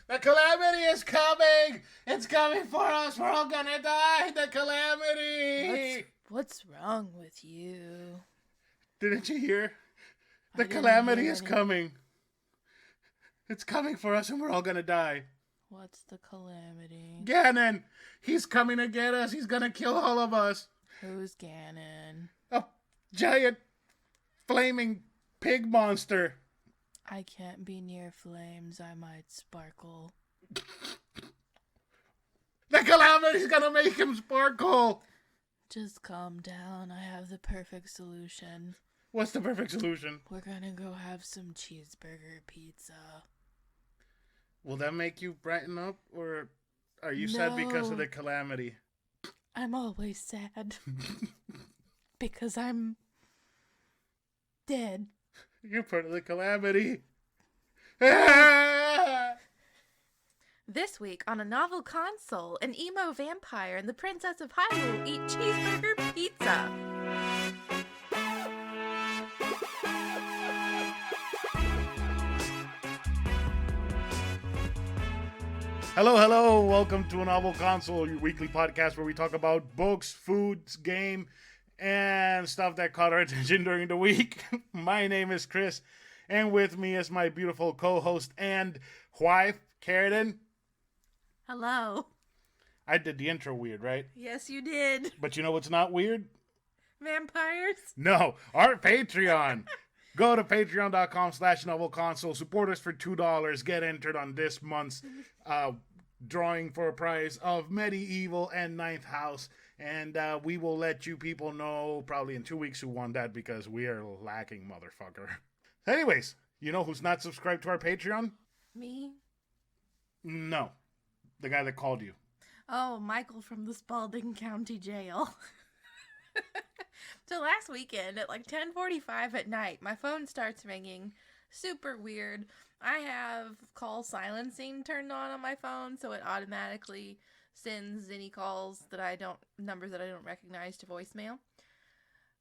The Calamity is coming! It's coming for us! We're all gonna die! The Calamity! What's wrong with you? Didn't you hear? The didn't Calamity hear is any- coming. It's coming for us and we're all gonna die. What's the Calamity? Ganon! He's coming to get us! He's gonna kill all of us! Who's Ganon? A giant flaming pig monster! I can't be near flames. I might sparkle. The Calamity's gonna make him sparkle! Just calm down. I have the perfect solution. What's the perfect solution? We're gonna go have some cheeseburger pizza. Will that make you brighten up, or are you sad because of the Calamity? I'm always sad. Because I'm dead. You're part of the Calamity. This week on A Novel Console, an emo vampire and the Princess of Hyrule eat cheeseburger pizza. Hello, welcome to A Novel Console, your weekly podcast where we talk about books, foods, game, and stuff that caught our attention during the week. My name is Chris, and with me is my beautiful co-host and wife, Karradyne. Hello. I did the intro weird, right? Yes, you did. But you know what's not weird? Vampires? No, our Patreon. Go to patreon.com/novelconsole. Support us for $2. Get entered on this month's drawing for a prize of Medieval and Ninth House. And we will let you people know probably in 2 weeks who won that because we are lacking, motherfucker. Anyways, you know who's not subscribed to our Patreon? Me? No. The guy that called you. Oh, Michael from the Spalding County Jail. So last weekend at like 10:45 at night, my phone starts ringing. Super weird. I have call silencing turned on my phone, so it automatically sends any numbers that I don't recognize to voicemail.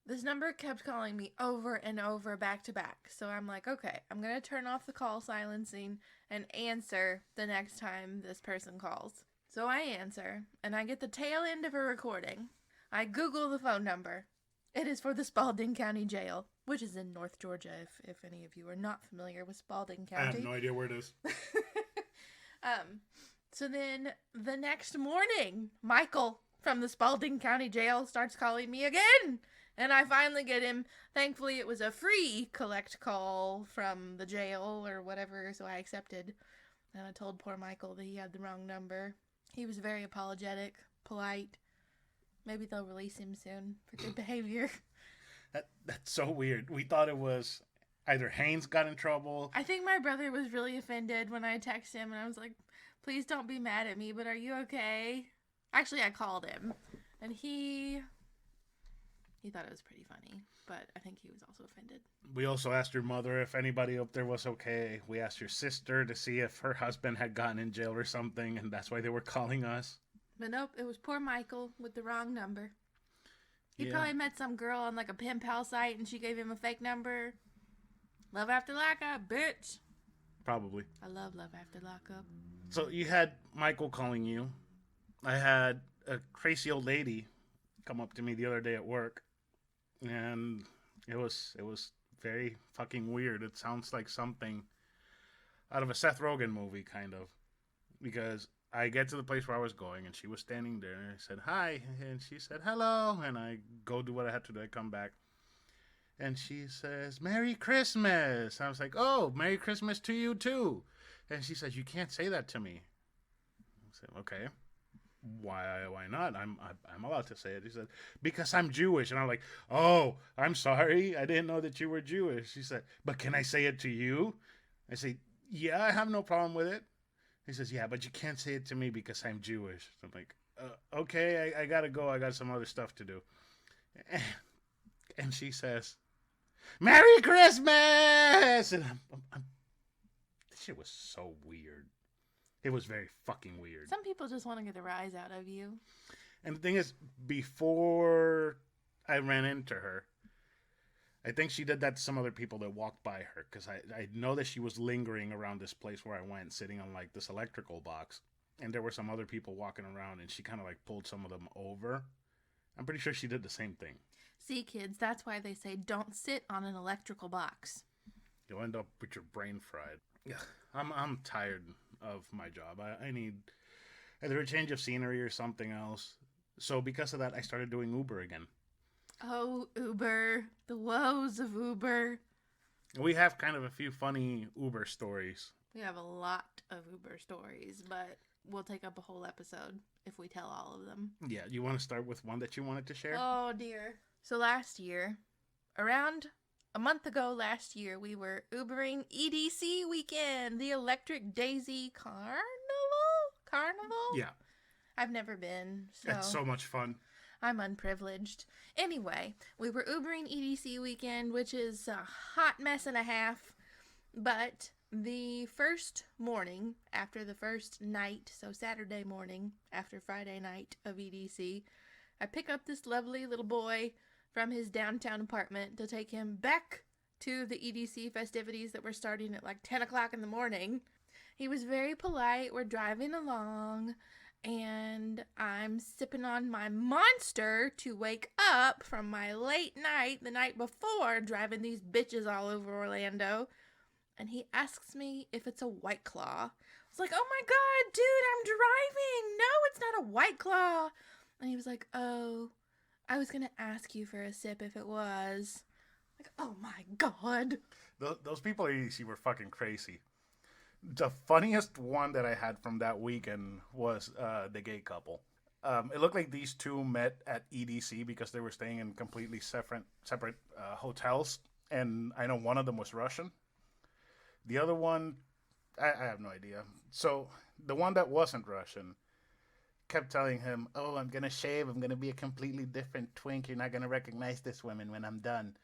This number kept calling me over and over back to back. So I'm like, okay, I'm going to turn off the call silencing and answer the next time this person calls. So I answer, and I get the tail end of a recording. I Google the phone number. It is for the Spalding County Jail, which is in North Georgia, if any of you are not familiar with Spalding County. I have no idea where it is. So then the next morning, Michael from the Spalding County Jail starts calling me again. And I finally get him. Thankfully, it was a free collect call from the jail or whatever, so I accepted. And I told poor Michael that he had the wrong number. He was very apologetic, polite. Maybe they'll release him soon for good behavior. That's so weird. We thought it was either Haynes got in trouble. I think my brother was really offended when I texted him, and I was like, please don't be mad at me, but are you okay? Actually, I called him, and he thought it was pretty funny, but I think he was also offended. We also asked your mother if anybody up there was okay. We asked your sister to see if her husband had gotten in jail or something, and that's why they were calling us. But nope, it was poor Michael with the wrong number. He Yeah. probably met some girl on like a pen pal site, and she gave him a fake number. Love after lockup, bitch. Probably. I love love after lockup. So you had Michael calling you. I had a crazy old lady come up to me the other day at work, and it was very fucking weird. It sounds like something out of a Seth Rogen movie, kind of, because I get to the place where I was going, and she was standing there, and I said, hi, and she said, hello, and I go do what I had to do. I come back, and she says, Merry Christmas. I was like, oh, Merry Christmas to you, too. And she says, you can't say that to me. I said, okay. Why not? I'm allowed to say it. She said, because I'm Jewish. And I'm like, oh, I'm sorry. I didn't know that you were Jewish. She said, but can I say it to you? I say, yeah, I have no problem with it. He says, yeah, but you can't say it to me because I'm Jewish. So I'm like, okay, I gotta go. I got some other stuff to do. And she says, Merry Christmas! And this shit was so weird. It was very fucking weird. Some people just want to get a rise out of you. And the thing is, before I ran into her, I think she did that to some other people that walked by her because I know that she was lingering around this place where I went, sitting on like this electrical box, and there were some other people walking around, and she kind of like pulled some of them over. I'm pretty sure she did the same thing. See, kids, that's why they say don't sit on an electrical box. You'll end up with your brain fried. Yeah, I'm tired of my job. I need either a change of scenery or something else. So because of that, I started doing Uber again. Oh, Uber. The woes of Uber. We have kind of a few funny Uber stories. We have a lot of Uber stories, but we'll take up a whole episode if we tell all of them. Yeah, you want to start with one that you wanted to share? Oh, dear. So last year, around a month ago last year, we were Ubering EDC weekend, the Electric Daisy Carnival? Yeah. I've never been, so It's so much fun. I'm unprivileged. Anyway, we were Ubering EDC weekend, which is a hot mess and a half, but the first morning after the first night, so Saturday morning after Friday night of EDC, I pick up this lovely little boy from his downtown apartment to take him back to the EDC festivities that were starting at like 10 o'clock in the morning. He was very polite. We're driving along, and I'm sipping on my Monster to wake up from my late night the night before driving these bitches all over Orlando. And he asks me if it's a White Claw. I was like, oh my God, dude, I'm driving. No, it's not a White Claw. And he was like, oh, I was going to ask you for a sip if it was. Like, oh my God. Those people at EDC were fucking crazy. The funniest one that I had from that weekend was the gay couple. It looked like these two met at EDC because they were staying in completely separate hotels. And I know one of them was Russian. The other one, I have no idea. So the one that wasn't Russian kept telling him, oh, I'm going to shave. I'm going to be a completely different twink. You're not going to recognize this woman when I'm done.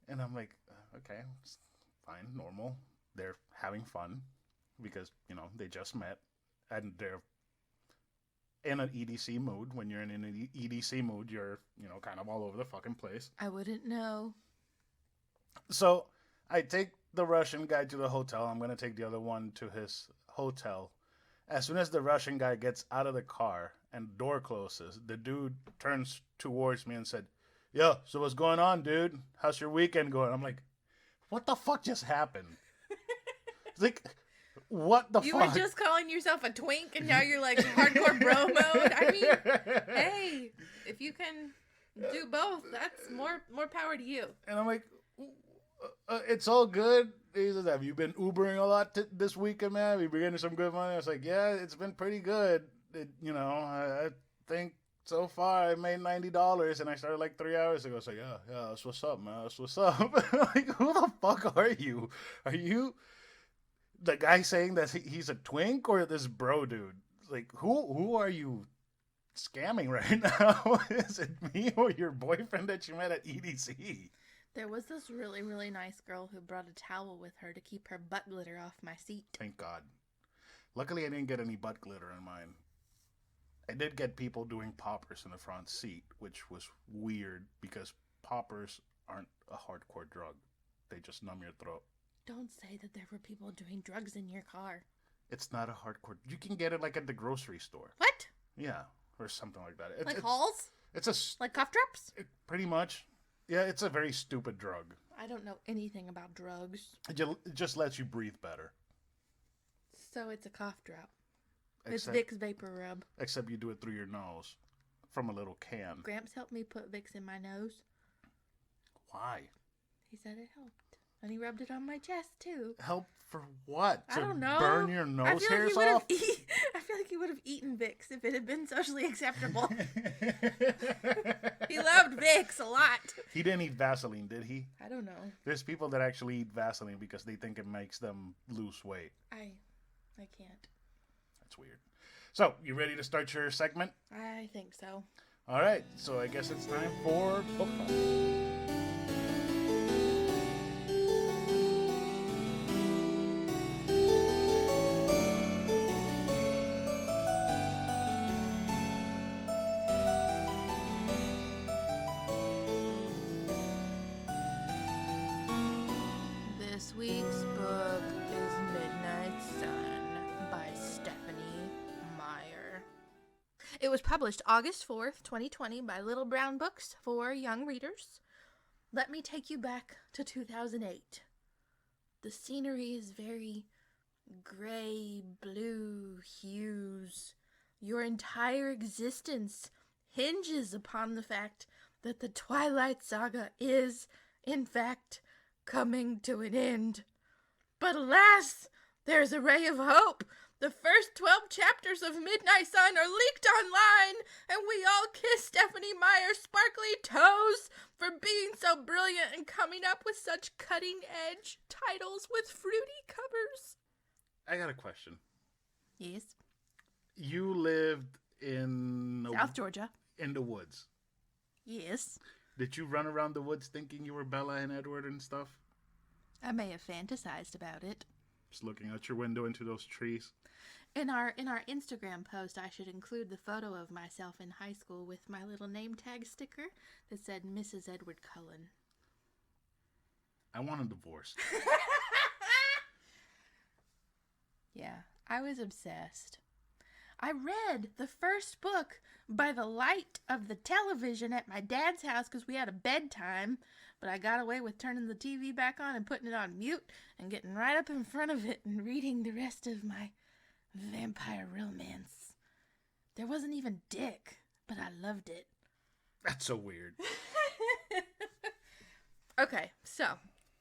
And I'm like, okay, it's fine, normal. They're having fun because, you know, they just met. And they're in an EDC mood. When you're in an EDC mood, you're, you know, kind of all over the fucking place. I wouldn't know. So I take the Russian guy to the hotel. I'm going to take the other one to his hotel. As soon as the Russian guy gets out of the car and the door closes, the dude turns towards me and said, yo, so what's going on, dude? How's your weekend going? I'm like, what the fuck just happened? It's like, what the fuck? You were just calling yourself a twink and now you're like hardcore bro mode? I mean, hey, if you can do both, that's more power to you. And I'm like, it's all good. He says, have you been Ubering a lot this weekend, man? Have you been getting some good money? I was like, yeah, it's been pretty good. I think so far I made $90 and I started like 3 hours ago. So yeah, that's what's up, man. That's what's up. Like, who the fuck are you? Are you the guy saying that he's a twink or this bro dude? Like, who are you scamming right now? Is it me or your boyfriend that you met at EDC? There was this really, really nice girl who brought a towel with her to keep her butt glitter off my seat. Thank God. Luckily, I didn't get any butt glitter in mine. I did get people doing poppers in the front seat, which was weird because poppers aren't a hardcore drug. They just numb your throat. Don't say that there were people doing drugs in your car. It's not a hardcore. You can get it like at the grocery store. What? Yeah, or something like that. Like Halls? It's like cough drops? Pretty much. Yeah, it's a very stupid drug. I don't know anything about drugs. It just lets you breathe better. So it's a cough drop. It's Except, Vicks Vapor Rub. Except you do it through your nose from a little can. Gramps helped me put Vicks in my nose. Why? He said it helped. And he rubbed it on my chest, too. Help for what? I don't know. Burn your nose hairs off? I feel like he would have eaten Vicks if it had been socially acceptable. He loved Vicks a lot. He didn't eat Vaseline, did he? I don't know. There's people that actually eat Vaseline because they think it makes them lose weight. I can't. That's weird. So, you ready to start your segment? I think so. All right. So, I guess it's time for book talk. It was published August 4th, 2020 by Little Brown Books for young readers. Let me take you back to 2008. The scenery is very gray, blue hues. Your entire existence hinges upon the fact that the Twilight Saga is, in fact, coming to an end. But alas, there's a ray of hope. The first 12 chapters of Midnight Sun are leaked online, and we all kiss Stephanie Meyer's sparkly toes for being so brilliant and coming up with such cutting-edge titles with fruity covers. I got a question. Yes. You lived in South Georgia. In the woods. Yes. Did you run around the woods thinking you were Bella and Edward and stuff? I may have fantasized about it. Just looking out your window into those trees. In our Instagram post, I should include the photo of myself in high school with my little name tag sticker that said Mrs. Edward Cullen. I want a divorce. Yeah, I was obsessed. I read the first book by the light of the television at my dad's house because we had a bedtime, but I got away with turning the TV back on and putting it on mute and getting right up in front of it and reading the rest of my vampire romance. There wasn't even dick, but I loved it. That's so weird. Okay, so,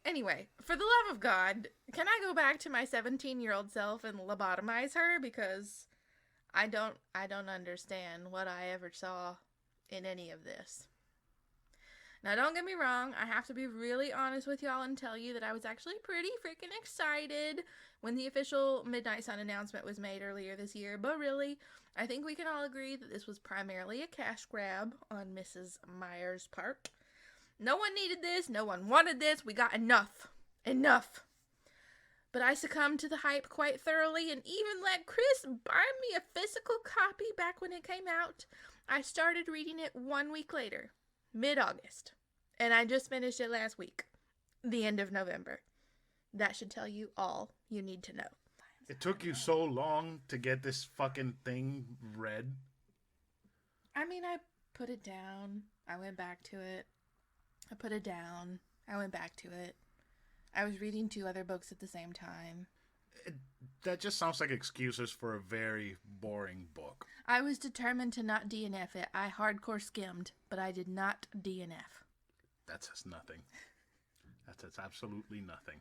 anyway, for the love of God, can I go back to my 17-year-old self and lobotomize her? Because I don't understand what I ever saw in any of this. Now, don't get me wrong, I have to be really honest with y'all and tell you that I was actually pretty freaking excited when the official Midnight Sun announcement was made earlier this year, but really, I think we can all agree that this was primarily a cash grab on Mrs. Meyer's part. No one needed this, no one wanted this, we got enough. Enough. But I succumbed to the hype quite thoroughly and even let Chris buy me a physical copy back when it came out. I started reading it 1 week later. Mid-August. And I just finished it last week. The end of November. That should tell you all you need to know. It took you so long to get this fucking thing read. I mean, I put it down. I went back to it. I put it down. I went back to it. I was reading 2 other books at the same time. That just sounds like excuses for a very boring book. I was determined to not DNF it. I hardcore skimmed, but I did not DNF. That says nothing. That says absolutely nothing.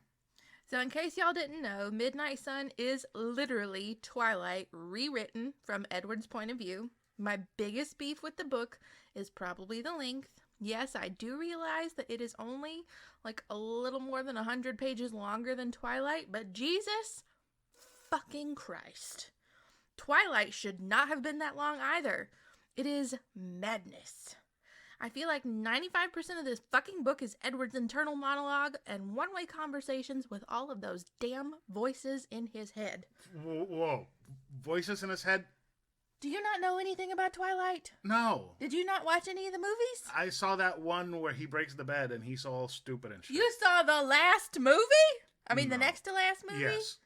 So in case y'all didn't know, Midnight Sun is literally Twilight rewritten from Edward's point of view. My biggest beef with the book is probably the length. Yes, I do realize that it is only like a little more than 100 pages longer than Twilight, but Jesus fucking Christ. Twilight should not have been that long either. It is madness. I feel like 95% of this fucking book is Edward's internal monologue and one-way conversations with all of those damn voices in his head. Whoa. Voices in his head? Do you not know anything about Twilight? No. Did you not watch any of the movies? I saw that one where he breaks the bed and he's all stupid and shit. You saw the last movie? I mean, No. the next to last movie? Yes.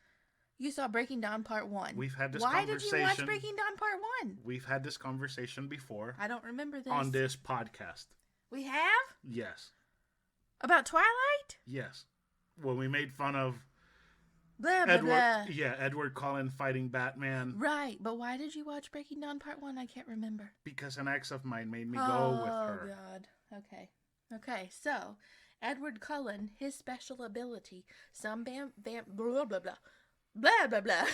You saw Breaking Dawn Part 1. We've had this Why conversation. did you watch Breaking Dawn Part 1? We've had this conversation before. I don't remember this. On this podcast. We have? Yes. About Twilight? Yes. When we made fun of Blah, blah, Edward. blah. Yeah, Edward Cullen fighting Batman. Right, but why did you watch Breaking Dawn Part 1? I can't remember. Because an ex of mine made me go with her. Oh, God. Okay, so, Edward Cullen, his special ability, some blah, blah, blah, blah, blah, blah, blah.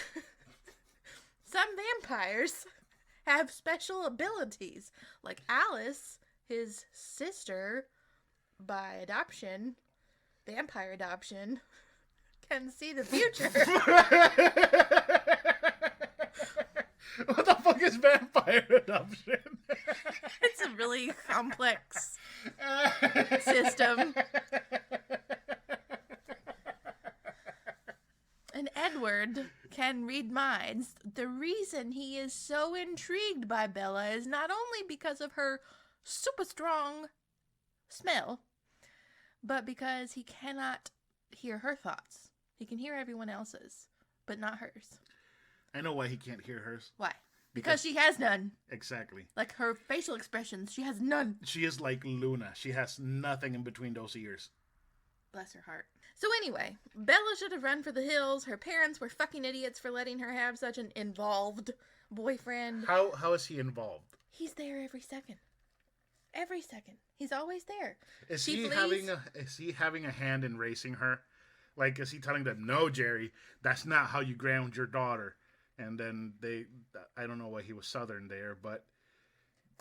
Some vampires have special abilities. Like Alice, his sister, by adoption, vampire adoption, can see the future. What the fuck is vampire adoption? It's a really complex system. And Edward can read minds. The reason he is so intrigued by Bella is not only because of her super strong smell, but because he cannot hear her thoughts. He can hear everyone else's, but not hers. I know why he can't hear hers. Why? Because she has none. Exactly. Like her facial expressions, she has none. She is like Luna. She has nothing in between those ears. Bless her heart. So anyway, Bella should have run for the hills. Her parents were fucking idiots for letting her have such an involved boyfriend. How is he involved? He's there every second. Every second. He's always there. Is he having a hand in raising her? Like, is he telling them, no, Jerry, that's not how you ground your daughter? And then I don't know why he was Southern there, but...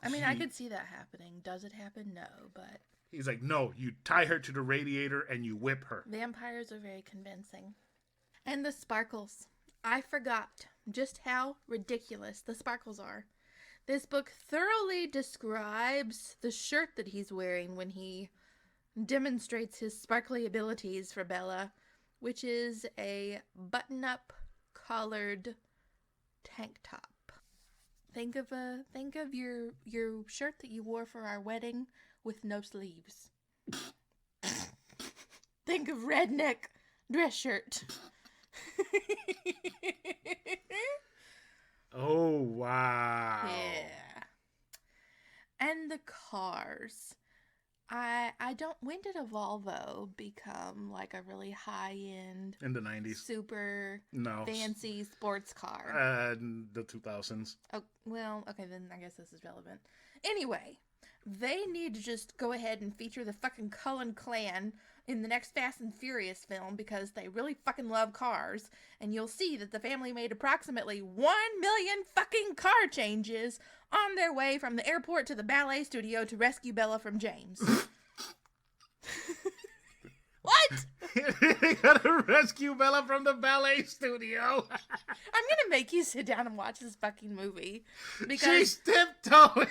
I mean, I could see that happening. Does it happen? No, but... He's like, no, you tie her to the radiator and you whip her. Vampires are very convincing. And the sparkles. I forgot just how ridiculous the sparkles are. This book thoroughly describes the shirt that he's wearing when he demonstrates his sparkly abilities for Bella, which is a button-up collared tank top. Think of your shirt that you wore for our wedding with no sleeves. Think of redneck dress shirt. Oh, wow. Yeah. And the cars. I don't... When did a Volvo become like a really high-end... In the 90s. Super fancy sports car? The 2000s. Oh, well, okay, then I guess this is relevant. Anyway, they need to just go ahead and feature the fucking Cullen clan in the next Fast and Furious film because they really fucking love cars. And you'll see that the family made approximately 1 million fucking car changes on their way from the airport to the ballet studio to rescue Bella from James. What? They gotta rescue Bella from the ballet studio. I'm gonna make you sit down and watch this fucking movie. Because she's tiptoeing.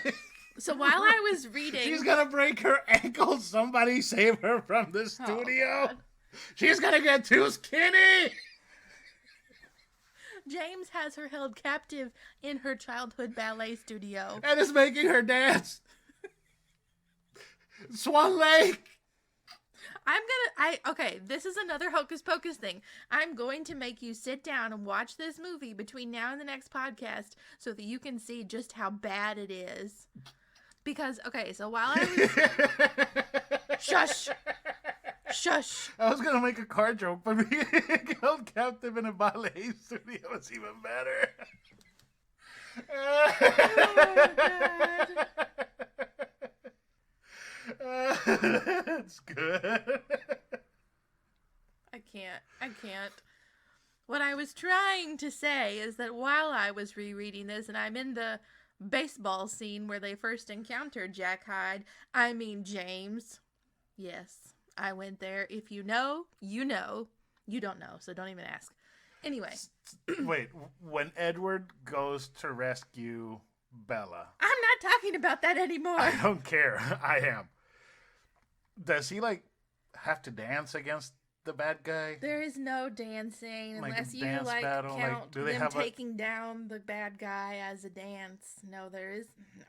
So while I was reading... She's gonna break her ankle. Somebody save her from the studio. Oh, she's gonna get too skinny. James has her held captive in her childhood ballet studio. And is making her dance. Swan Lake. Okay, this is another hocus pocus thing. I'm going to make you sit down and watch this movie between now and the next podcast so that you can see just how bad it is. Because, okay, so while I was... Shush! Shush! I was gonna make a car joke, but being held captive in a ballet studio is even better. Oh, God. That's good. I can't. What I was trying to say is that while I was rereading this, and I'm in the baseball scene where they first encountered Jack Hyde, I mean James. Yes, I went there. If you know, you know. You don't know, so don't even ask. Anyway. Wait, when Edward goes to rescue Bella... I'm not talking about that anymore. I don't care. I am. Does he, have to dance against the bad guy? There is no dancing unless you, battle? count Do they them have taking down the bad guy as a dance. No, there is... No.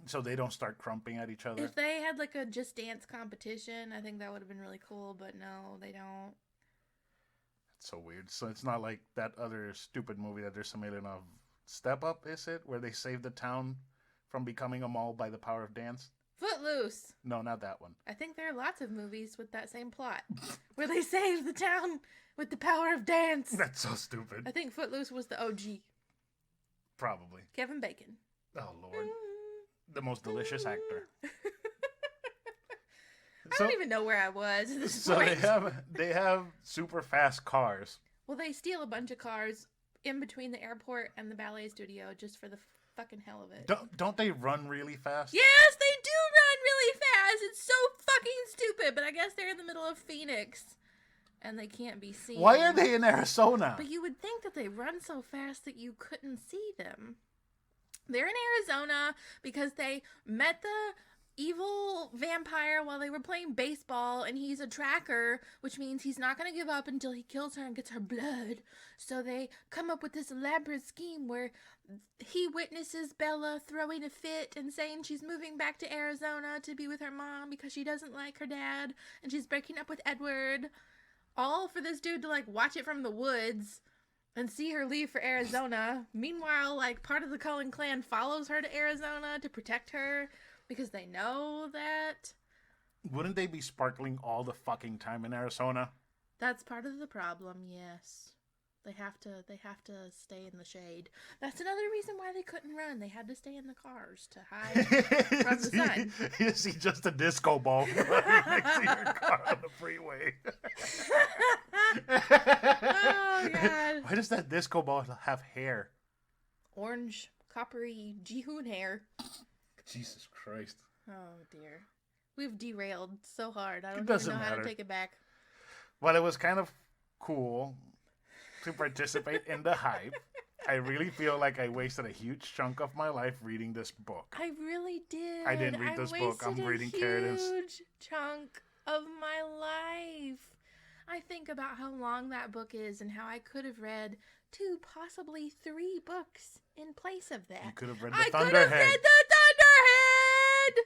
So they don't start crumping at each other? If they had, a Just Dance competition, I think that would have been really cool, but no, they don't. It's so weird. So it's not like that other stupid movie that there's a million of. Step Up, is it? Where they save the town from becoming a mall by the power of dance? Footloose. No, not that one. I think there are lots of movies with that same plot. Where they save the town with the power of dance. That's so stupid. I think Footloose was the OG. Probably. Kevin Bacon. Oh, Lord. The most delicious actor. I don't even know where I was at this so point. they have super fast cars. Well, they steal a bunch of cars in between the airport and the ballet studio just for the fucking hell of it. Don't they run really fast? Yes, they do run really fast. It's so fucking stupid. But I guess they're in the middle of Phoenix and they can't be seen. Why are they in Arizona? But you would think that they run so fast that you couldn't see them. They're in Arizona because they met the evil vampire while they were playing baseball, and he's a tracker, which means he's not going to give up until he kills her and gets her blood. So they come up with this elaborate scheme where he witnesses Bella throwing a fit and saying she's moving back to Arizona to be with her mom because she doesn't like her dad, and she's breaking up with Edward. All for this dude to watch it from the woods and see her leave for Arizona. Meanwhile, like, part of the Cullen clan follows her to Arizona to protect her because they know that Wouldn't they be sparkling all the fucking time in Arizona? that's part of the problem. Yes. They have to stay in the shade. That's another reason why they couldn't run. They had to stay in the cars to hide from the sun. You see just a disco ball running next to your car on the freeway. Oh, God. Why does that disco ball have hair? Orange, coppery, Jihoon hair. Jesus Christ. Oh, dear. We've derailed so hard. I don't even doesn't know how to matter. take it back. Well, it was kind of cool to participate in the hype. I really feel like I wasted a huge chunk of my life reading this book. I really did. I didn't read this book. I'm reading Karradyne's. A huge chunk of my life. I think about how long that book is and how I could have read 2, possibly 3 books in place of that. You could have read I the could have Thunderhead. read the Thunderhead!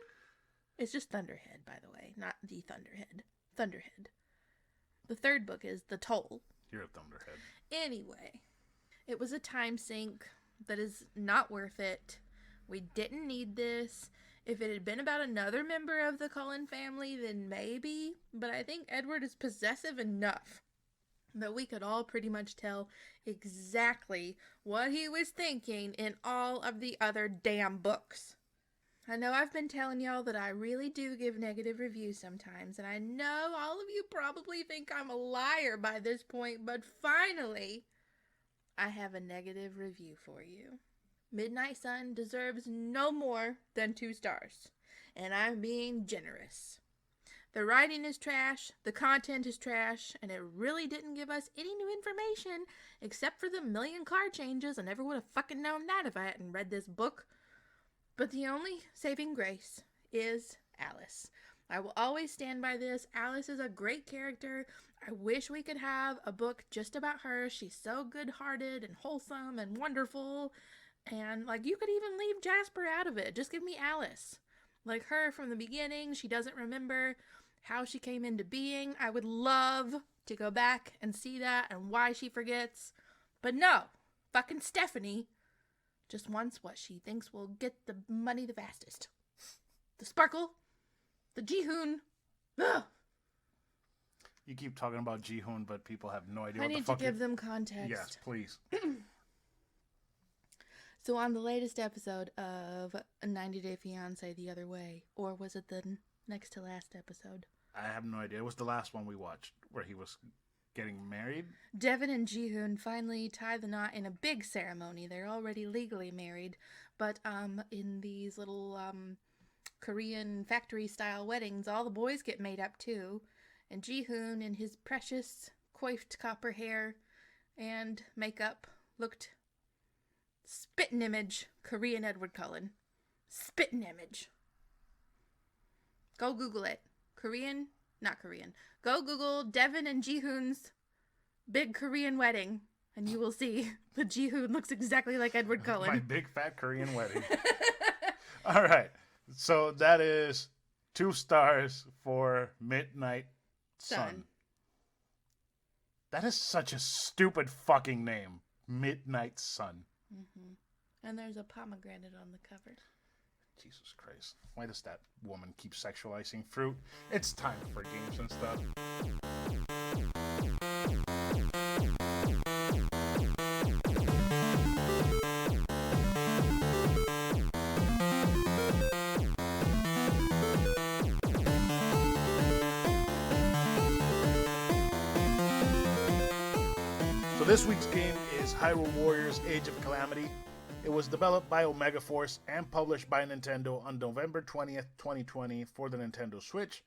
It's just Thunderhead, by the way, not the Thunderhead. Thunderhead. The 3rd book is The Toll. You're a Thunderhead. Anyway, it was a time sink that is not worth it. We didn't need this. If it had been about another member of the Cullen family, then maybe. But I think Edward is possessive enough that we could all pretty much tell exactly what he was thinking in all of the other damn books. I know I've been telling y'all that I really do give negative reviews sometimes, and I know all of you probably think I'm a liar by this point, but finally, I have a negative review for you. Midnight Sun deserves no more than 2 stars, and I'm being generous. The writing is trash, the content is trash, and it really didn't give us any new information except for the million card changes. I never would have fucking known that if I hadn't read this book. But the only saving grace is Alice. I will always stand by this. Alice is a great character. I wish we could have a book just about her. She's so good-hearted and wholesome and wonderful. And, like, you could even leave Jasper out of it. Just give me Alice. Like her from the beginning. She doesn't remember how she came into being. I would love to go back and see that and why she forgets. But no, fucking Stephanie just wants what she thinks will get the money the fastest. The sparkle. The Jihoon. Ugh. You keep talking about Jihoon, but people have no idea I what the need to fuck give them context. Yes, please. So on the latest episode of 90 Day Fiancé the other way, or was it the next to last episode? I have no idea. It was the last one we watched where he was getting married. Devin and Jihoon finally tie the knot in a big ceremony. They're already legally married, but in these little Korean factory-style weddings, all the boys get made up too. And Jihoon, in his precious coiffed copper hair and makeup, looked spittin' image Korean Edward Cullen. Spittin' image. Go Google it. Not Korean. Go Google Devin and Jihoon's big Korean wedding, and you will see that Jihoon looks exactly like Edward Cullen. My big fat Korean wedding. All right. So that is 2 stars for Midnight Sun. That is such a stupid fucking name. Midnight Sun. Mm-hmm. And there's a pomegranate on the cover. Jesus Christ. Why does that woman keep sexualizing fruit? It's time for games and stuff. So this week's game is Hyrule Warriors Age of Calamity. It was developed by Omega Force and published by Nintendo on November 20th, 2020 for the Nintendo Switch.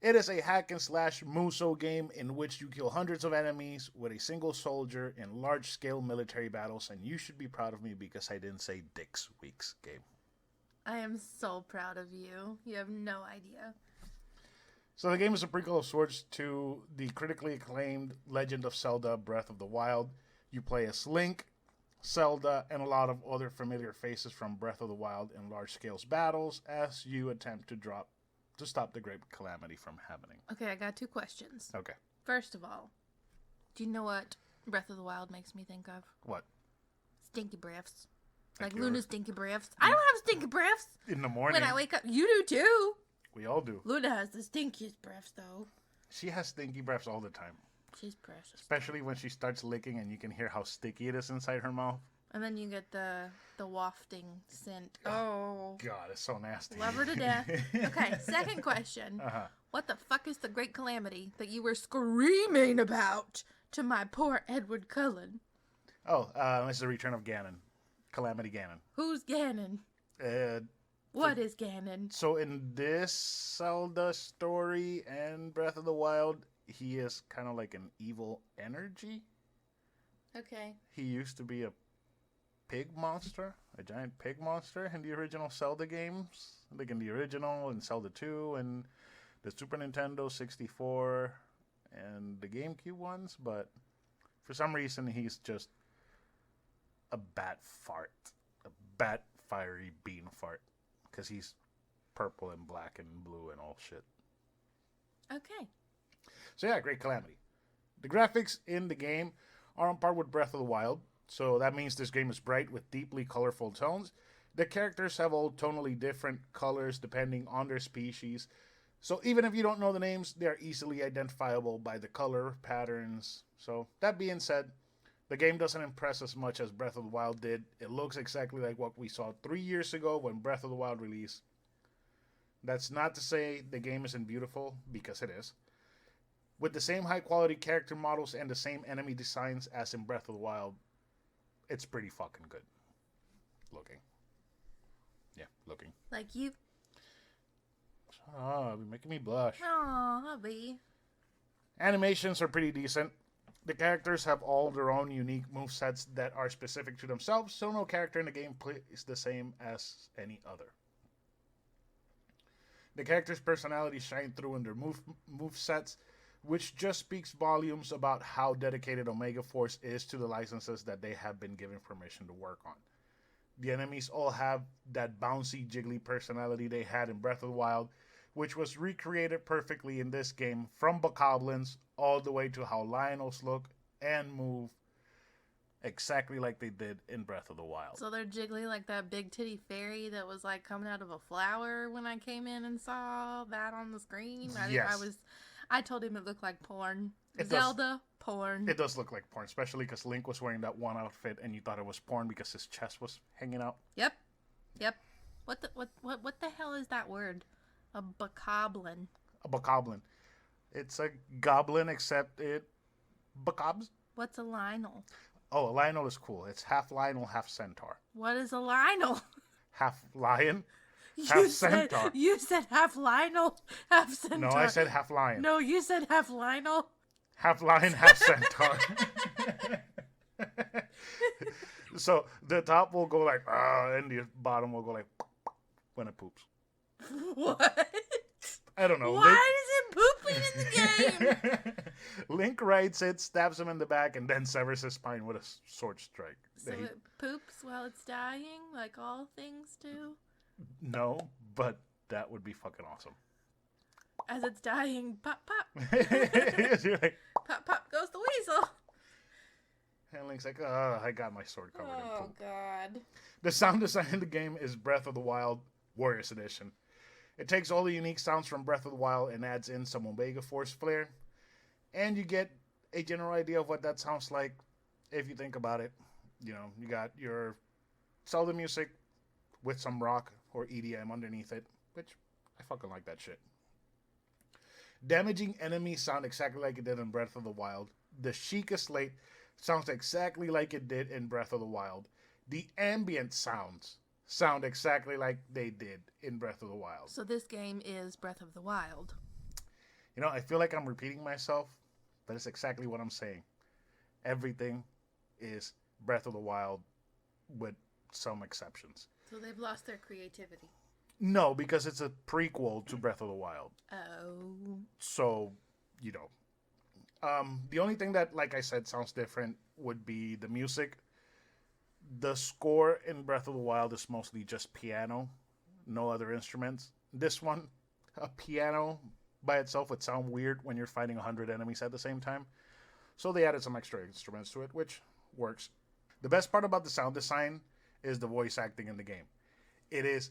It is a hack and slash Musou game in which you kill hundreds of enemies with a single soldier in large-scale military battles, and you should be proud of me because I didn't say Dick's week's game. I am so proud of you. You have no idea. So the game is a prequel of sorts to the critically acclaimed Legend of Zelda Breath of the Wild. You play as Link, Zelda, and a lot of other familiar faces from Breath of the Wild in large-scale battles as you attempt to stop the Great Calamity from happening. Okay, I got 2 questions. Okay. First of all, do you know what Breath of the Wild makes me think of? What? Stinky breaths. Like Like Luna's stinky breaths. I don't have stinky breaths. In the morning. When I wake up, you do too. We all do. Luna has the stinkiest breaths, though. She has stinky breaths all the time. She's precious. Especially when she starts licking and you can hear how sticky it is inside her mouth. And then you get the wafting scent. Oh. God, it's so nasty. Love her to death. Okay, second question. Uh-huh. What the fuck is the great calamity that you were screaming about to my poor Edward Cullen? Oh, this is the return of Ganon. Calamity Ganon. Who's Ganon? What is Ganon? So in this Zelda story and Breath of the Wild, he is kind of like an evil energy. Okay. He used to be a pig monster, a giant pig monster in the original Zelda games. Like in the original and Zelda 2 and the Super Nintendo 64 and the GameCube ones. But for some reason, he's just a bat fart. A bat fiery bean fart. Because he's purple and black and blue and all shit. Okay. So yeah, great Calamity. The graphics in the game are on par with Breath of the Wild. So that means this game is bright with deeply colorful tones. The characters have all tonally different colors depending on their species. So even if you don't know the names, they are easily identifiable by the color patterns. So that being said, the game doesn't impress as much as Breath of the Wild did. It looks exactly like what we saw 3 years ago when Breath of the Wild released. That's not to say the game isn't beautiful, because it is. With the same high quality character models and the same enemy designs as in Breath of the Wild, it's pretty fucking good looking. Yeah, looking. Like you. Oh, you're making me blush. Aw, hubby. Animations are pretty decent. The characters have all their own unique movesets that are specific to themselves, so no character in the game is the same as any other. The characters' personalities shine through in their movesets, which just speaks volumes about how dedicated Omega Force is to the licenses that they have been given permission to work on. The enemies all have that bouncy, jiggly personality they had in Breath of the Wild, which was recreated perfectly in this game, from bokoblins all the way to how Lionels look and move exactly like they did in Breath of the Wild. So they're jiggly like that big titty fairy that was like coming out of a flower when I came in and saw that on the screen. Yes. I told him it looked like porn. It Zelda porn. It does look like porn, especially because Link was wearing that one outfit and you thought it was porn because his chest was hanging out. Yep. What the hell is that word? A bokoblin. A bokoblin. It's a goblin, except it bokobs. What's a Lionel? Oh, a Lionel is cool. It's half Lionel, half centaur. What is a Lionel? Half lion, half centaur. You said half Lionel, half centaur. No, I said half lion. No, you said half Lionel. Half lion, half centaur. So the top will go like, and the bottom will go like, when it poops. What? I don't know. Why is it pooping in the game? Link rides it, stabs him in the back, and then severs his spine with a sword strike. So it poops while it's dying, like all things do? No, but that would be fucking awesome. As it's dying, pop, pop. You're like, Pop, pop goes the weasel. and Link's like, I got my sword covered in Oh, poop. God. The sound design in the game is Breath of the Wild Warriors Edition. It takes all the unique sounds from Breath of the Wild and adds in some Omega Force flair. And you get a general idea of what that sounds like if you think about it. You know, you got your Zelda music with some rock or EDM underneath it, which I fucking like that shit. Damaging enemies sound exactly like it did in Breath of the Wild. The Sheikah Slate sounds exactly like it did in Breath of the Wild. The ambient sounds sound exactly like they did in Breath of the Wild. So this game is Breath of the Wild. You know, I feel like I'm repeating myself, but it's exactly what I'm saying. Everything is Breath of the Wild with some exceptions. So they've lost their creativity. No, because it's a prequel to Breath of the Wild. Oh. So, you know. The only thing that, like I said, sounds different would be the music. The score in Breath of the Wild is mostly just piano, no other instruments. This one, a piano by itself would sound weird when you're fighting 100 enemies at the same time. So they added some extra instruments to it, which works. The best part about the sound design is the voice acting in the game. It is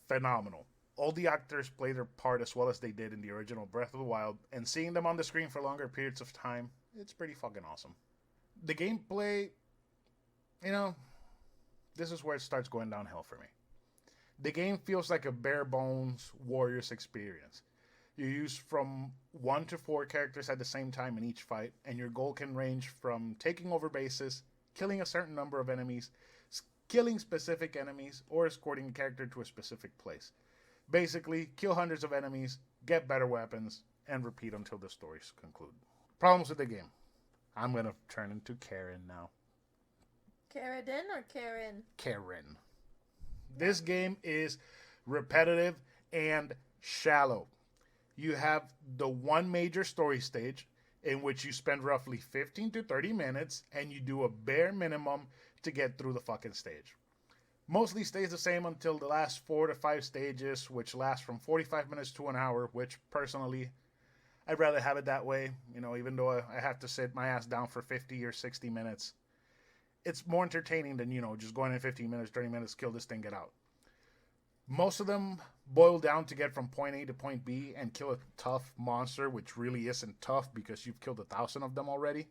phenomenal. All the actors play their part as well as they did in the original Breath of the Wild, and seeing them on the screen for longer periods of time, it's pretty fucking awesome. The gameplay, this is where it starts going downhill for me. The game feels like a bare bones Warriors experience. You use from 1 to 4 characters at the same time in each fight, and your goal can range from taking over bases, killing a certain number of enemies, killing specific enemies, or escorting a character to a specific place. Basically, kill hundreds of enemies, get better weapons, and repeat until the stories conclude. Problems with the game. I'm going to turn into Karen now. Karradyne or Karen? Karen. This game is repetitive and shallow. You have the one major story stage in which you spend roughly 15 to 30 minutes and you do a bare minimum to get through the fucking stage. Mostly stays the same until the last 4 to 5 stages, which last from 45 minutes to an hour, which personally, I'd rather have it that way. Even though I have to sit my ass down for 50 or 60 minutes. It's more entertaining than, just going in 15 minutes, 30 minutes, kill this thing, get out. Most of them boil down to get from point A to point B and kill a tough monster, which really isn't tough because you've killed 1,000 of them already.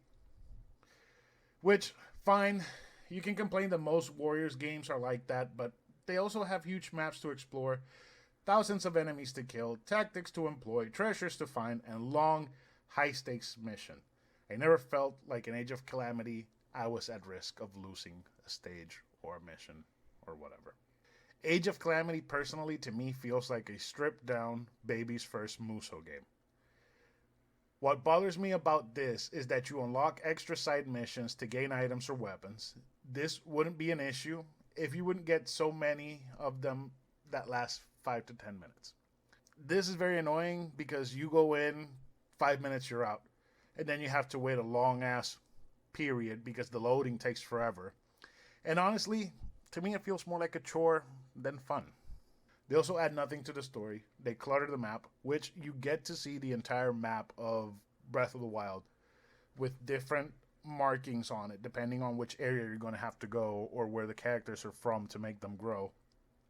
Which, fine. You can complain that most Warriors games are like that, but they also have huge maps to explore, thousands of enemies to kill, tactics to employ, treasures to find, and long, high-stakes mission. I never felt like in Age of Calamity I was at risk of losing a stage or a mission or whatever. Age of Calamity, personally, to me, feels like a stripped-down baby's first Muso game. What bothers me about this is that you unlock extra side missions to gain items or weapons. This wouldn't be an issue if you wouldn't get so many of them that last 5 to 10 minutes. This is very annoying because you go in, 5 minutes you're out, and then you have to wait a long ass period because the loading takes forever. And honestly, to me it feels more like a chore than fun. They also add nothing to the story. They clutter the map, which you get to see the entire map of Breath of the Wild with different markings on it, depending on which area you're going to have to go or where the characters are from to make them grow.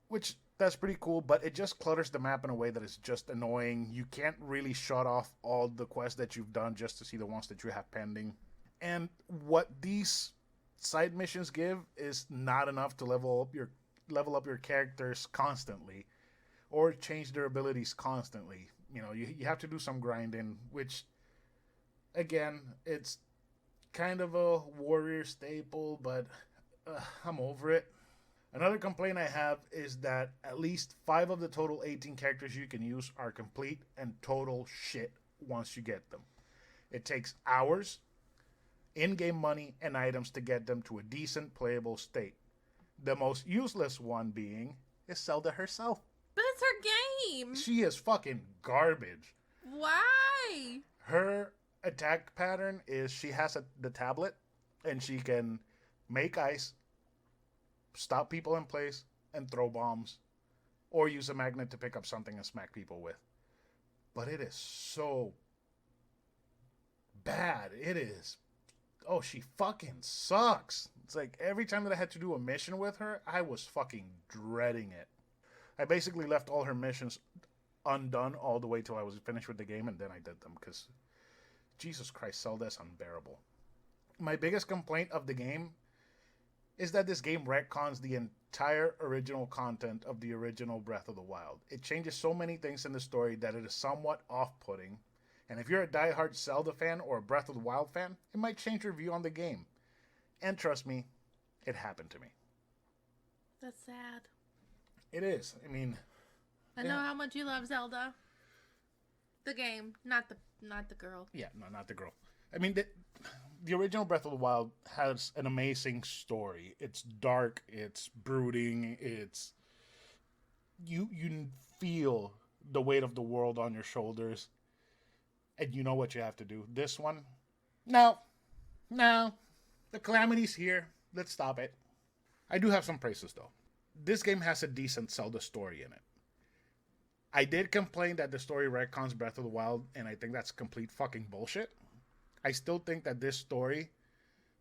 Which, that's pretty cool, but it just clutters the map in a way that is just annoying. You can't really shut off all the quests that you've done just to see the ones that you have pending. And what these side missions give is not enough to level up your characters constantly or change their abilities constantly. You have to do some grinding, which, again, it's kind of a Warrior staple, but I'm over it. Another complaint I have is that at least 5 of the total 18 characters you can use are complete and total shit once you get them. It takes hours, in-game money, and items to get them to a decent playable state. The most useless one being is Zelda herself. But it's her game! She is fucking garbage. Why? Her attack pattern is she has the tablet, and she can make ice, stop people in place, and throw bombs, or use a magnet to pick up something and smack people with. But it is so bad. It is. Oh, she fucking sucks. It's like every time that I had to do a mission with her, I was fucking dreading it. I basically left all her missions undone all the way till I was finished with the game, and then I did them, because Jesus Christ, Zelda is unbearable. My biggest complaint of the game is that this game retcons the entire original content of the original Breath of the Wild. It changes so many things in the story that it is somewhat off-putting. And if you're a diehard Zelda fan or a Breath of the Wild fan, it might change your view on the game. And trust me, it happened to me. That's sad. It is. I know how much you love Zelda. The game, not the girl. Yeah, no, not the girl. The original Breath of the Wild has an amazing story. It's dark, it's brooding, it's... You feel the weight of the world on your shoulders, and you know what you have to do. This one, no. The Calamity's here. Let's stop it. I do have some praises, though. This game has a decent Zelda story in it. I did complain that the story retcons Breath of the Wild, and I think that's complete fucking bullshit. I still think that this story,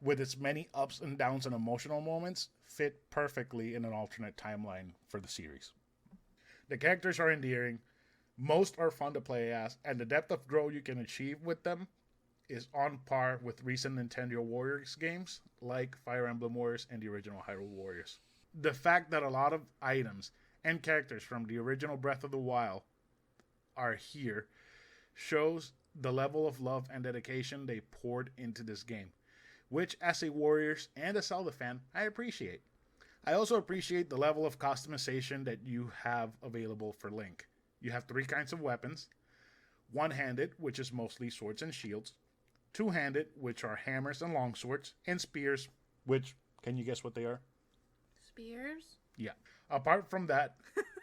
with its many ups and downs and emotional moments, fit perfectly in an alternate timeline for the series. The characters are endearing, most are fun to play as, and the depth of growth you can achieve with them is on par with recent Nintendo Warriors games like Fire Emblem Warriors and the original Hyrule Warriors. The fact that a lot of items and characters from the original Breath of the Wild are here shows the level of love and dedication they poured into this game, which as a Warriors and a Zelda fan, I appreciate. I also appreciate the level of customization that you have available for Link. You have 3 kinds of weapons: one-handed, which is mostly swords and shields; two-handed, which are hammers and longswords; and spears, which, can you guess what they are? Spears? Yeah. Apart from that,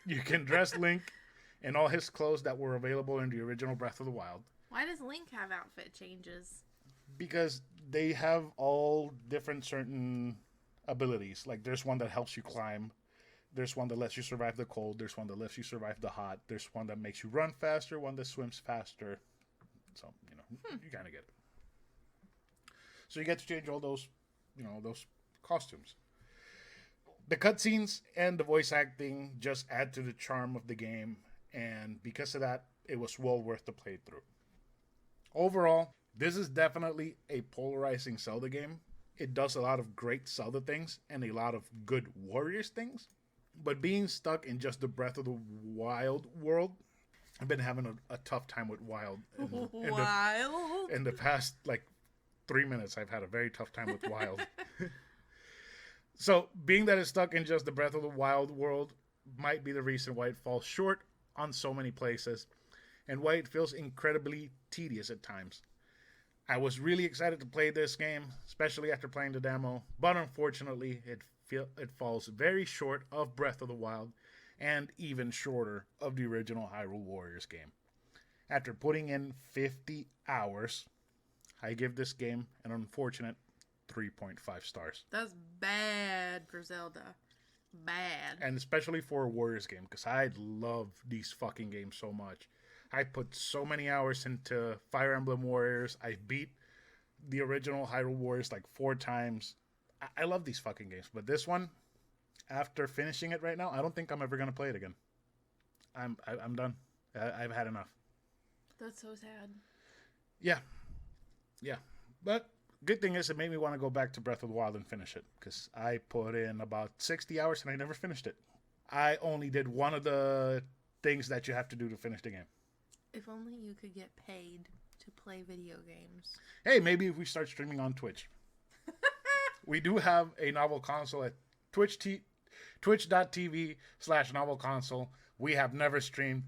you can dress Link in all his clothes that were available in the original Breath of the Wild. Why does Link have outfit changes? Because they have all different certain abilities. Like, there's one that helps you climb. There's one that lets you survive the cold. There's one that lets you survive the hot. There's one that makes you run faster, one that swims faster. So, you kind of get it. So you get to change all those, those costumes. The cutscenes and the voice acting just add to the charm of the game, and because of that, it was well worth the playthrough. Overall, this is definitely a polarizing Zelda game. It does a lot of great Zelda things and a lot of good Warriors things, but being stuck in just the Breath of the Wild world, I've been having a tough time with Wild. In the past, 3 minutes, I've had a very tough time with Wild. So, being that it's stuck in just the Breath of the Wild world might be the reason why it falls short on so many places, and why it feels incredibly tedious at times. I was really excited to play this game, especially after playing the demo, but unfortunately, it falls very short of Breath of the Wild, and even shorter of the original Hyrule Warriors game. After putting in 50 hours, I give this game an unfortunate 3.5 stars. That's bad for Zelda. Bad. And especially for a Warriors game, because I love these fucking games so much. I put so many hours into Fire Emblem Warriors. I beat the original Hyrule Warriors 4 times. I love these fucking games. But this one, after finishing it right now, I don't think I'm ever going to play it again. I'm done. I've had enough. That's so sad. Yeah. But good thing is it made me want to go back to Breath of the Wild and finish it, because I put in about 60 hours and I never finished it. I only did one of the things that you have to do to finish the game. If only you could get paid to play video games. Hey, maybe if we start streaming on Twitch. We do have a novel console at twitch.tv/novelconsole. We have never streamed.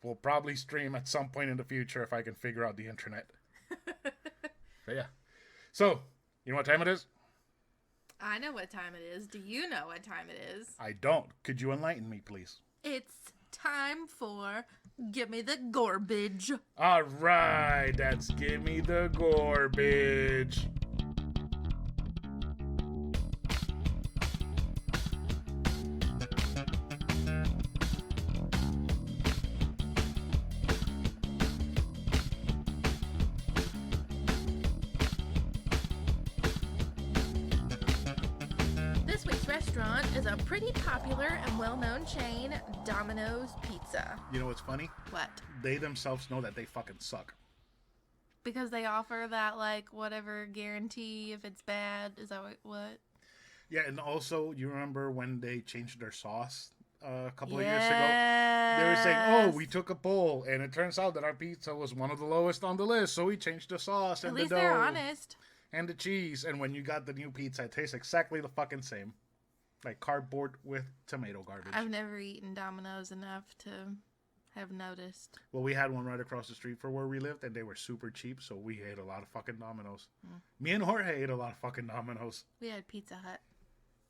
We'll probably stream at some point in the future if I can figure out the internet. But yeah. So, you know what time it is? I know what time it is. Do you know what time it is? I don't. Could you enlighten me, please? It's time for Give Me the Garbage. All right, that's Give Me the Garbage. This week's restaurant is a pretty popular and well-known chain, Domino's Pizza. You know what's funny? What? They themselves know that they fucking suck. Because they offer that, whatever guarantee if it's bad. Is that what? Yeah, and also, you remember when they changed their sauce a couple of years ago? They were saying, oh, we took a poll, and it turns out that our pizza was one of the lowest on the list, so we changed the sauce and At the least dough. they're honest. And the cheese. And when you got the new pizza, it tastes exactly the fucking same. Like cardboard with tomato garbage. I've never eaten Domino's enough to have noticed. Well, we had one right across the street from where we lived, and they were super cheap, so we ate a lot of fucking Domino's. Me and Jorge ate a lot of fucking Domino's. We had Pizza Hut.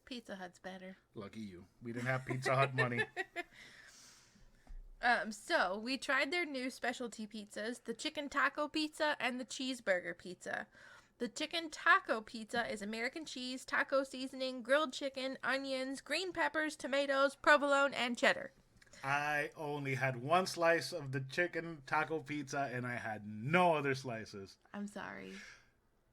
Pizza Hut's better. Lucky you. We didn't have Pizza Hut money. So we tried their new specialty pizzas, the chicken taco pizza and the cheeseburger pizza. The chicken taco pizza is American cheese, taco seasoning, grilled chicken, onions, green peppers, tomatoes, provolone, and cheddar. I only had one slice of the chicken taco pizza, and I had no other slices. I'm sorry.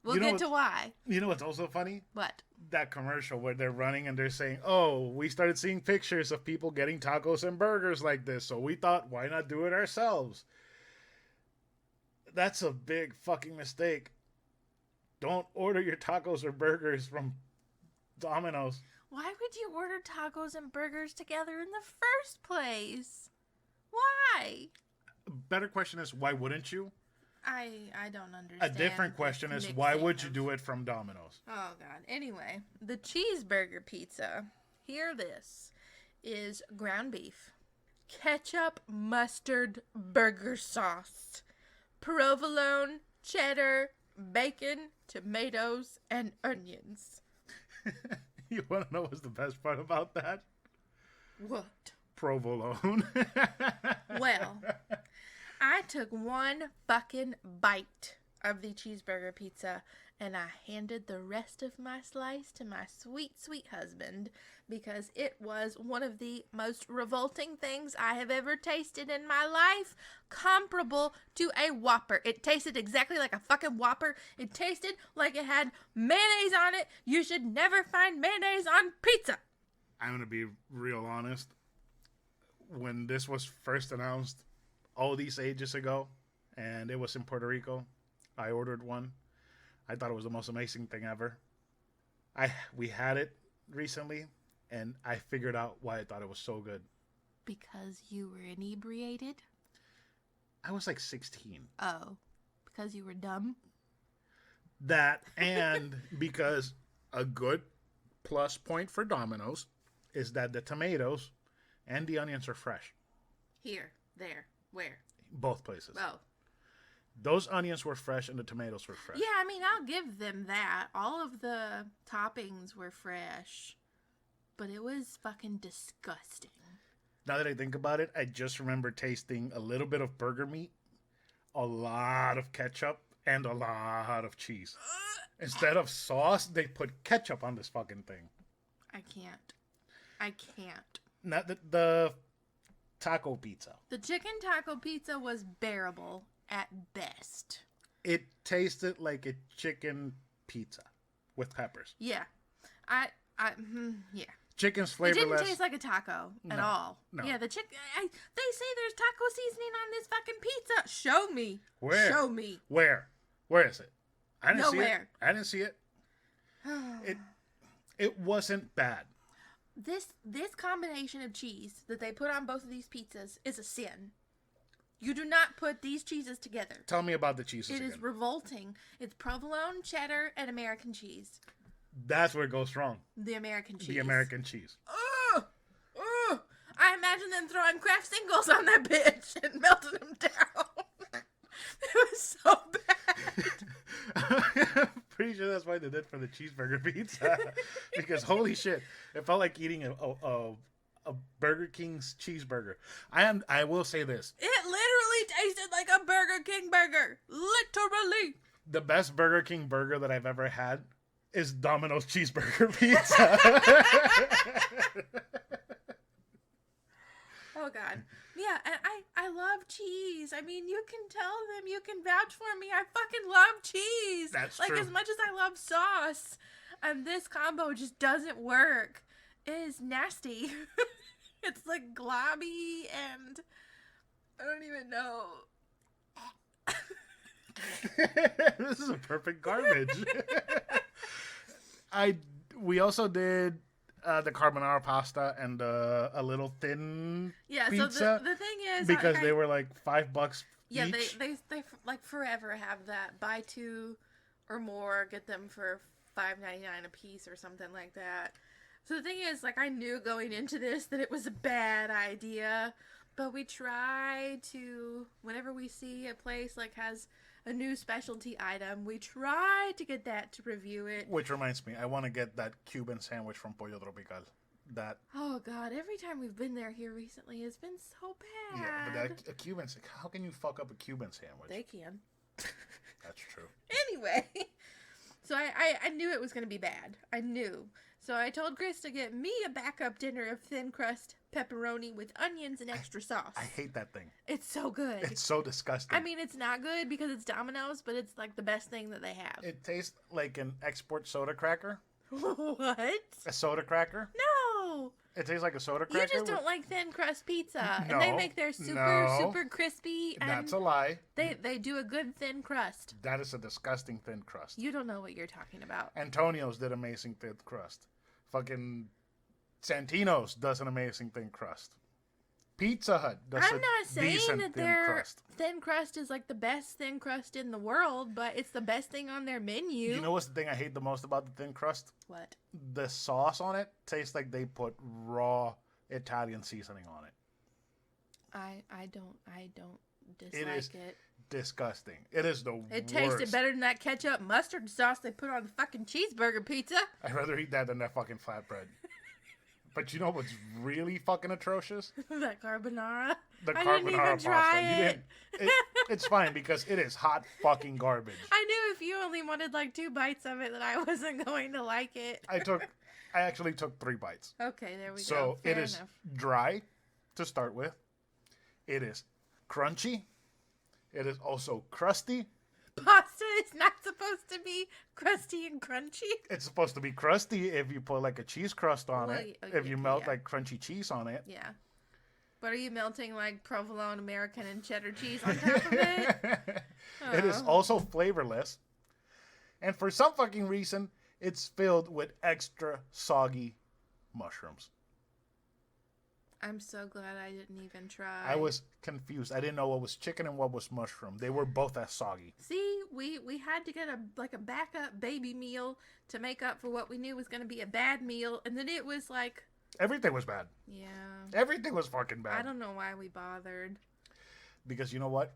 We'll get to why. You know what's also funny? What? That commercial where they're running and they're saying, "Oh, we started seeing pictures of people getting tacos and burgers like this, so we thought, why not do it ourselves?" That's a big fucking mistake. Don't order your tacos or burgers from Domino's. Why would you order tacos and burgers together in the first place? Why? Better question is, why wouldn't you? I don't understand. A different question is, why would you do it from Domino's? Oh, God. Anyway, the cheeseburger pizza, hear this, is ground beef, ketchup, mustard, burger sauce, provolone, cheddar, bacon, tomatoes, and onions. You want to know what's the best part about that? What? Provolone. Well, I took one fucking bite of the cheeseburger pizza and I handed the rest of my slice to my sweet, sweet husband because it was one of the most revolting things I have ever tasted in my life, comparable to a Whopper. It tasted exactly like a fucking Whopper. It tasted like it had mayonnaise on it. You should never find mayonnaise on pizza. I'm going to be real honest. When this was first announced all these ages ago, and it was in Puerto Rico, I ordered one. I thought it was the most amazing thing ever. We had it recently, and I figured out why I thought it was so good. Because you were inebriated? I was like 16. Oh, because you were dumb? That, and because a good plus point for Domino's is that the tomatoes and the onions are fresh. Here, there, where? Both places. Oh. Those onions were fresh and the tomatoes were fresh. Yeah, I mean, I'll give them that. All of the toppings were fresh. But it was fucking disgusting. Now that I think about it, I just remember tasting a little bit of burger meat, a lot of ketchup, and a lot of cheese. Instead of sauce, they put ketchup on this fucking thing. I can't. Not the taco pizza. The chicken taco pizza was bearable at best. It tasted like a chicken pizza with peppers. Yeah. Yeah. Chicken's flavorless. It didn't taste like a taco at all. No. Yeah, the chicken. They say there's taco seasoning on this fucking pizza. Show me. Where? Show me. Where is it? I didn't see it. Nowhere. I didn't see it. It wasn't bad. This combination of cheese that they put on both of these pizzas is a sin. You do not put these cheeses together. Tell me about the cheeses It again. is revolting. It's provolone, cheddar, and American cheese. That's where it goes wrong. The American cheese. The American cheese. Ugh! Ugh! I imagine them throwing Kraft singles on that bitch and melting them down. It was so bad. I'm pretty sure that's why they did for the cheeseburger pizza. Because holy shit, it felt like eating a Burger King's cheeseburger. I will say this. It literally tasted like a Burger King burger. Literally. The best Burger King burger that I've ever had is Domino's cheeseburger pizza. Oh, God. Yeah, and I love cheese. I mean, you can tell them, you can vouch for me. I fucking love cheese. That's like, true. as much as I love sauce. And this combo just doesn't work. It is nasty. It's like globby and I don't even know. This is a perfect garbage. We also did the carbonara pasta and a little thin pizza. So the thing is, because they were like $5 yeah, each. they like forever have that buy two or more, get them for $5.99 a piece or something like that. So the thing is, like, I knew going into this that it was a bad idea, but we try to, whenever we see a place like has a new specialty item, we try to get that to review it. Which reminds me, I want to get that Cuban sandwich from Pollo Tropical. That. Oh God! Every time we've been there here recently, it's been so bad. Yeah, but a Cuban. How can you fuck up a Cuban sandwich? They can. That's true. Anyway, so I knew it was going to be bad. I knew. So I told Chris to get me a backup dinner of thin crust pepperoni with onions and extra sauce. I hate that thing. It's so good. It's so disgusting. I mean, it's not good because it's Domino's, but it's like the best thing that they have. It tastes like an export soda cracker. What? A soda cracker? No. It tastes like a soda cracker? You just don't like thin crust pizza. No, And they make their super crispy. And that's a lie. They do a good thin crust. That is a disgusting thin crust. You don't know what you're talking about. Antonio's did amazing thin crust. Fucking Santino's does an amazing thin crust. Pizza Hut does I'm not saying that their crust. thin crust is like the best thin crust in the world, but it's the best thing on their menu. You know what's the thing I hate the most about the thin crust? What? The sauce on it tastes like they put raw Italian seasoning on it. I don't dislike It is it. disgusting. It is the worst. It tasted better than that ketchup mustard sauce they put on the fucking cheeseburger pizza. I'd rather eat that than that fucking flatbread. But you know what's really fucking atrocious? That carbonara. The I carbonara didn't even pasta. try You it. didn't. It's fine because it is hot fucking garbage. I knew if you only wanted like 2 bites of it that I wasn't going to like it. I actually took 3 bites. Okay, there we go. So Fair it is enough. dry to start with. It is crunchy. It is also crusty. Pasta is not supposed to be crusty and crunchy. It's supposed to be crusty if you put like a cheese crust on Well, it. If you melt yeah. like crunchy cheese on it. Yeah. But are you melting like provolone, American, and cheddar cheese on top of it? It is Oh. also flavorless. And for some fucking reason, it's filled with extra soggy mushrooms. I'm so glad I didn't even try. I was confused. I didn't know what was chicken and what was mushroom. They were both as soggy. See, we had to get a backup baby meal to make up for what we knew was going to be a bad meal, and then it was like, Everything was bad. yeah. Everything was fucking bad. I don't know why we bothered. Because you know what?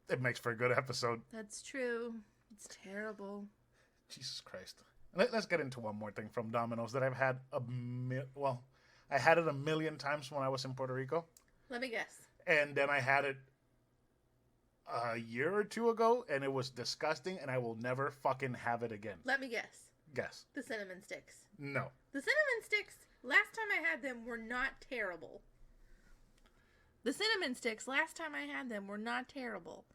It makes for a good episode. That's true. It's terrible. Jesus Christ. Let's get into one more thing from Domino's that I've had I had it a million times when I was in Puerto Rico. Let me guess. And then I had it a year or 2 ago, and it was disgusting, and I will never fucking have it again. Let me guess. Guess. The cinnamon sticks. No. The cinnamon sticks, last time I had them, were not terrible. The cinnamon sticks, last time I had them, were not terrible.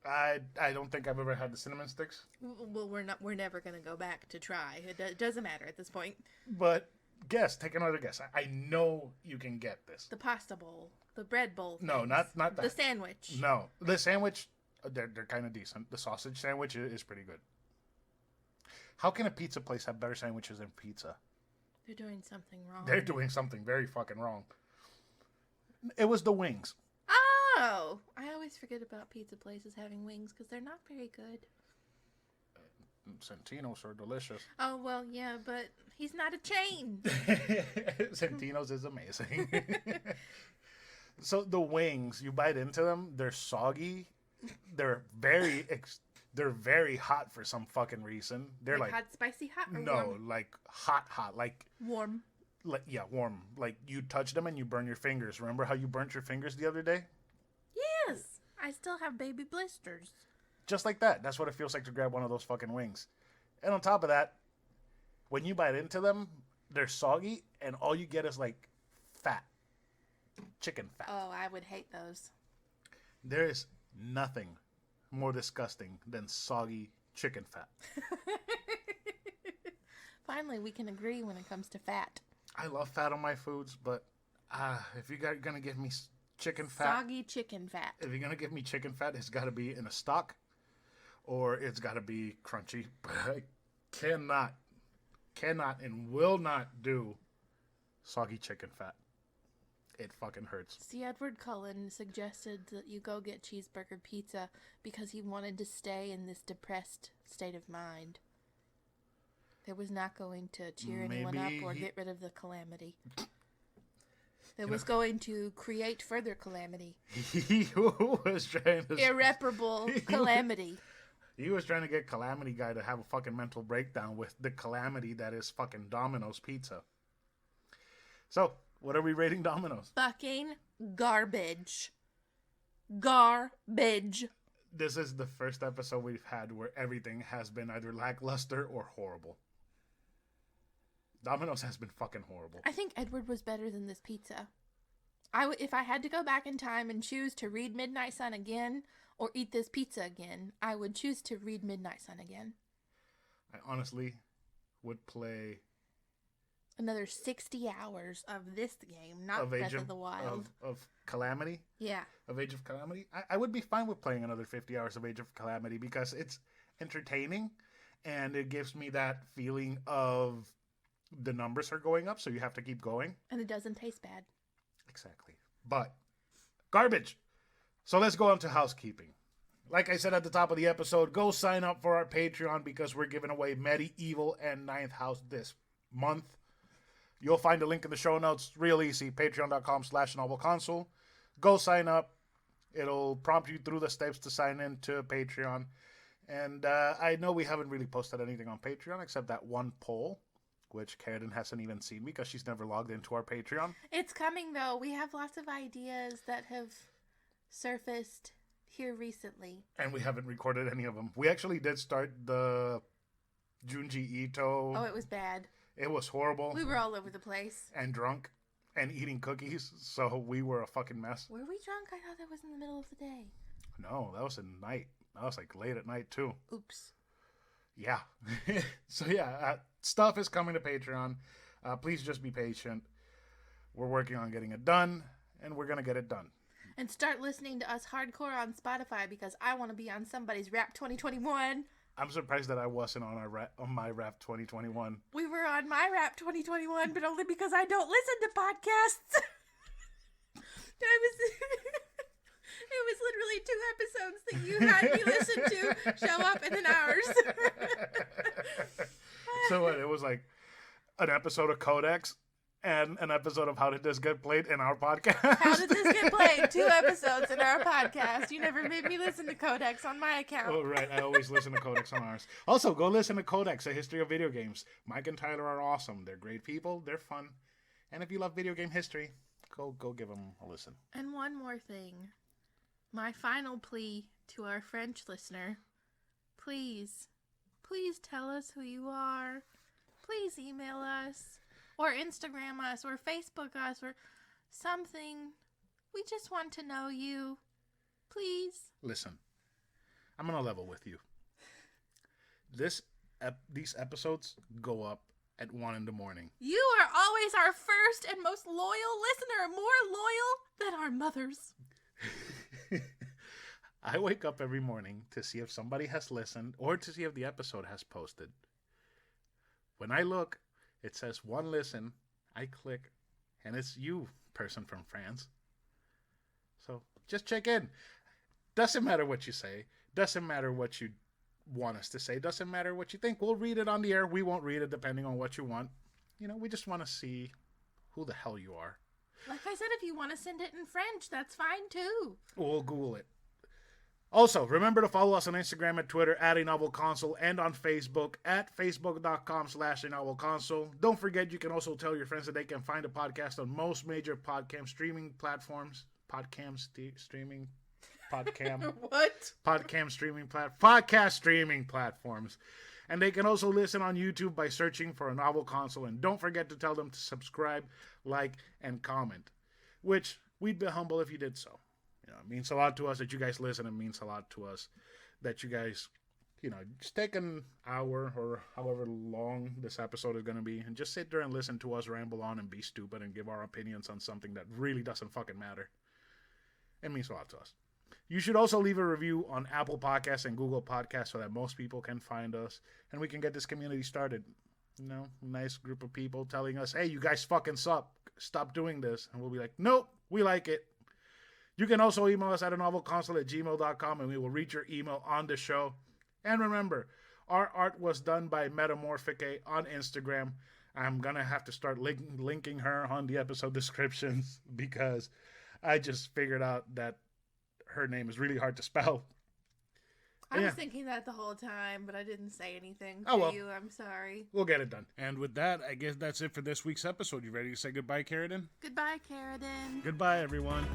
I don't think I've ever had the cinnamon sticks. Well, we're never going to go back to try. It doesn't matter at this point. But guess. Take another guess. I know you can get this. The pasta bowl. The bread bowl. No, things. not that. The sandwich. No. The sandwich, they're kind of decent. The sausage sandwich is pretty good. How can a pizza place have better sandwiches than pizza? They're doing something wrong. They're doing something very fucking wrong. It was the wings. Oh! I always forget about pizza places having wings because they're not very good. Santino's are delicious. Oh, well, yeah, but he's not a chain. Santino's is amazing. So the wings, you bite into them, they're soggy. They're very hot for some fucking reason. They're like hot, spicy, hot, or no, warm? like hot, like Warm. warm. Like you touch them and you burn your fingers. Remember how you burnt your fingers the other day? Yes! I still have baby blisters. Just like that. That's what it feels like to grab one of those fucking wings. And on top of that, when you bite into them, they're soggy, and all you get is like fat. Chicken fat. Oh, I would hate those. There is nothing more disgusting than soggy chicken fat. Finally, we can agree when it comes to fat. I love fat on my foods, but if you're gonna give me chicken fat, Soggy chicken fat. if you're gonna give me chicken fat, it's got to be in a stock, or it's got to be crunchy. But I cannot, and will not do soggy chicken fat. It fucking hurts. See, Edward Cullen suggested that you go get cheeseburger pizza because he wanted to stay in this depressed state of mind. It was not going to cheer anyone up or get rid of the calamity. It was going to create further calamity. He was trying to... Irreparable calamity. He was trying to get Calamity Guy to have a fucking mental breakdown with the calamity that is fucking Domino's pizza. So, what are we rating Domino's? Fucking garbage. Garbage. This is the first episode we've had where everything has been either lackluster or horrible. Domino's has been fucking horrible. I think Edward was better than this pizza. If I had to go back in time and choose to read Midnight Sun again or eat this pizza again, I would choose to read Midnight Sun again. I honestly would play another 60 hours of this game, not Breath of the Wild. Of Calamity? Yeah. Of Age of Calamity? I would be fine with playing another 50 hours of Age of Calamity because it's entertaining and it gives me that feeling of the numbers are going up, so you have to keep going. And it doesn't taste bad. Exactly. But, garbage. So let's go on to housekeeping. Like I said at the top of the episode, go sign up for our Patreon because we're giving away Medieval and Ninth House this month. You'll find a link in the show notes. Real easy. Patreon.com/anovelconsole. Go sign up. It'll prompt you through the steps to sign in to Patreon. And I know we haven't really posted anything on Patreon except that one poll, which Karradyne hasn't even seen because she's never logged into our Patreon. It's coming, though. We have lots of ideas that have surfaced here recently. And we haven't recorded any of them. We actually did start the Junji Ito. Oh, it was bad. It was horrible. We were all over the place. And drunk. And eating cookies. So we were a fucking mess. Were we drunk? I thought that was in the middle of the day. No, that was at night. That was like late at night, too. Oops. Yeah. So yeah, stuff is coming to Patreon. Please just be patient. We're working on getting it done, and we're going to get it done. And start listening to us hardcore on Spotify because I want to be on somebody's Rap 2021. I'm surprised that I wasn't on my Rap 2021. We were on my Rap 2021, but only because I don't listen to podcasts. It was literally 2 episodes that you had me listen to show up, and then ours. So what? It was like an episode of Codex and an episode of How Did This Get Played in our podcast. How Did This Get Played? 2 episodes in our podcast. You never made me listen to Codex on my account. Oh, right. I always listen to Codex on ours. Also, go listen to Codex, A History of Video Games. Mike and Tyler are awesome. They're great people. They're fun. And if you love video game history, go give them a listen. And one more thing. My final plea to our French listener. Please tell us who you are. Please email us. Or Instagram us. Or Facebook us. Or something. We just want to know you. Please. Listen. I'm going to level with you. These episodes go up at 1 in the morning. You are always our first and most loyal listener. More loyal than our mothers. I wake up every morning to see if somebody has listened or to see if the episode has posted. When I look, it says 1 listen. I click, and it's you, person from France. So just check in. Doesn't matter what you say. Doesn't matter what you want us to say. Doesn't matter what you think. We'll read it on the air. We won't read it depending on what you want. You know, we just want to see who the hell you are. Like I said, if you want to send it in French, that's fine too. We'll Google it. Also, remember to follow us on Instagram and Twitter at anovelconsole and on Facebook at facebook.com/anovelconsole. Don't forget, you can also tell your friends that they can find a podcast on most major podcast streaming platforms. Podcast streaming platforms. And they can also listen on YouTube by searching for A Novel Console. And don't forget to tell them to subscribe, like, and comment, which we'd be humble if you did so. You know, it means a lot to us that you guys listen. It means a lot to us that you guys, you know, just take an hour or however long this episode is going to be and just sit there and listen to us ramble on and be stupid and give our opinions on something that really doesn't fucking matter. It means a lot to us. You should also leave a review on Apple Podcasts and Google Podcasts so that most people can find us and we can get this community started. You know, nice group of people telling us, hey, you guys fucking suck. Stop doing this. And we'll be like, nope, we like it. You can also email us at anovelconsole@gmail.com and we will read your email on the show. And remember, our art was done by Metamorphique on Instagram. I'm going to have to start linking her on the episode descriptions because I just figured out that her name is really hard to spell. I was thinking that the whole time, but I didn't say anything to you. I'm sorry. We'll get it done. And with that, I guess that's it for this week's episode. You ready to say goodbye, Karradyne? Goodbye, Karradyne. Goodbye, everyone.